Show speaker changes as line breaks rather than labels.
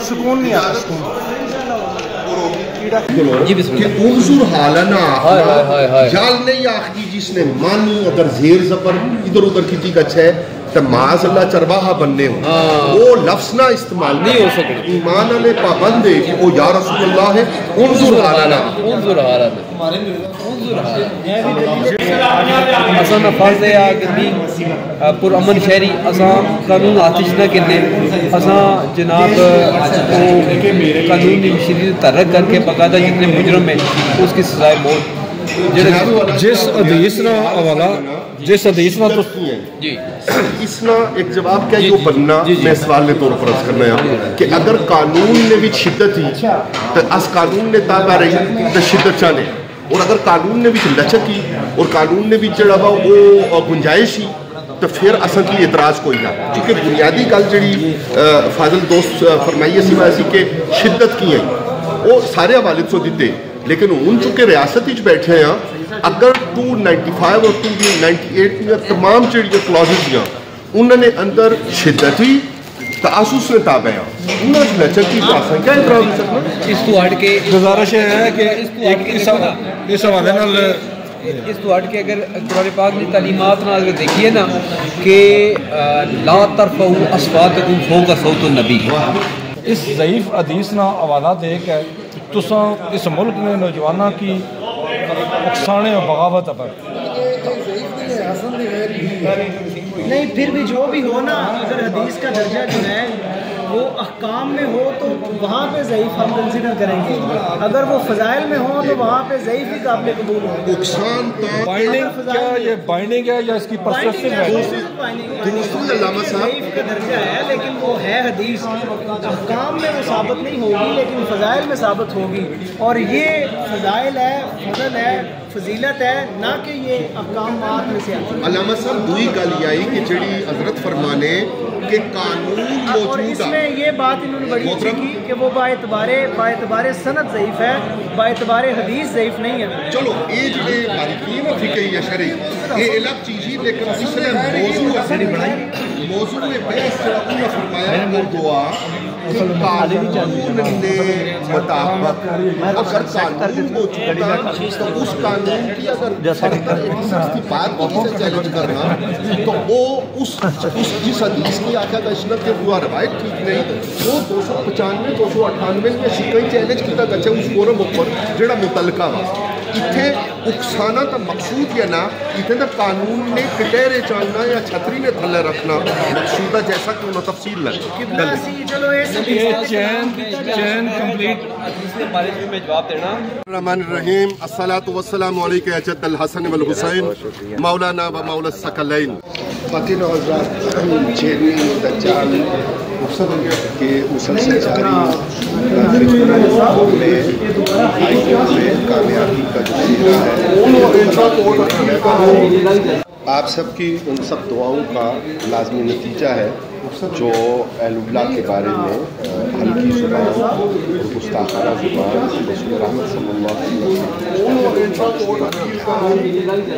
سکون نہیں آتا سکون
کہ انظر حالنا جال نہیں آخری جس نے مانی اگر زیر زبر ادھر ادھر کی تھی کچھ ہے تو معاذ اللہ چرواہا بننے ہوں وہ لفظ نہ استعمال نہیں ہو سکے. ایمان علیہ پابند ہے کہ وہ یا رسول اللہ ہے. انظر حالنا
اساں فرض ہے کہ دین پر امن شہری اساں قانون آتش نہ کرنے اساں جناب قانون کی شدید ترک کر کے باقاعدہ جتنے مجرم ہیں اس کی سزائے موت.
جس حدیث نہ حوالہ جس حدیث نہ تو
جی
اس نا ایک جواب کیا یہ بننا میں سوال نے طور پر عرض کرنا ہے کہ اگر قانون نے بھی شدت ہی تو اس قانون نے تابع رہی تو شدت چاہنے اور اگر قانون نے بھی لچک کی اور قانون نے بھی جڑا وہ گنجائش ہی تو پھر اصل کی اعتراض کوئی نہ. کیونکہ بنیادی گل جڑی فاضل دوست فرمائی سی ویسی کہ شدت کی ہیں وہ سارے حوالے سے دیتے لیکن ان چونکہ ریاست ہی بیٹھے ہیں اگر 295 اور 298 میں تمام جڑی کلازز ہیں انہوں نے اندر شدت ہی تعصب نے تابع ہیں انہوں نے لچک کی تو آسان کیا اعتراض ہو سکتا.
اس تو ہٹ کے
گزارش ہے کہ اس حوالے نال
اس تو ہٹ کے اگر قرآن پاک کی تعلیمات نہ اگر دیکھیے نا کہ لا ترفعوا اصواتکم فوق صوت النبی
اس ضعیف حدیث نہ حوالہ دے کے تساں اس ملک میں نوجوانوں کی اکسانے اور بغاوت پر
نہیں پھر بھی جو بھی ہو نا اگر حدیث کا درجہ جو ہے وہ احکام میں ہو تو وہاں پہ ضعیف ہم کنسیڈر کریں گے. اگر وہ فضائل میں ہو تو وہاں پہ ضعیف ہی قابل قبول ہو.
یہ بائنڈنگ ہے یا اس کی پرسپشن ہے
ضعیف کا درجہ ہے لیکن وہ ہے حدیث احکام میں وہ ثابت نہیں ہوگی لیکن فضائل میں ثابت ہوگی اور یہ فضائل ہے فضل ہے فضیلت ہے نہ کہ یہ احکامات میں سے آتی ہے.
علامہ صاحب دوئی گل یہ آئی کہ جڑی حضرت فرمانے کہ قانون
اور اس میں یہ بات انہوں نے بڑی اچھی کی کہ وہ با اعتبار سند ضعیف ہے با اعتبار حدیث ضعیف نہیں ہے.
چلو یہ جڑے باریکین فقہی یا شرعی یہ الگ چیز ہی لیکن اس نے موضوع میں بحث جڑا انہوں نے فرمایا وہ دعا کہ قانون نے مطابق اگر قانون موجودہ تو اس قانون کی اگر سختی بات کو سے چیلنج کرنا تو وہ اس جس حدیث کی آقا کا اشنت کے وہ روایت ٹھیک نہیں وہ 295 298 میں شکئی چیلنج کیتا گچھے اس فورم اوپر جڑا متعلقہ وا اتنے اکسانا تا مقصود یا نا اتنے تا قانون نے کٹیرے چاننا یا چھتری نے تھلے رکھنا مقصودہ جیسا کہ انہوں تفصیل لگے.
چلو
چین کمپلیٹ
میں جواب دینا.
الرحمن الرحیم الصلاة والسلام علیکہ جد الحسن والحسین مولانا و مولا الثقلین.
خواتین و حضرات چیرنی دجال کے مسلسل جاری میں کامیابی کا جو سلسلہ ہے آپ سب کی ان سب دعاؤں کا لازمی نتیجہ ہے جو اہل اللہ کے بارے میں ہلکی زبان اور گستاخانہ زبان رسول رحمت صلی اللہ علیہ وسلم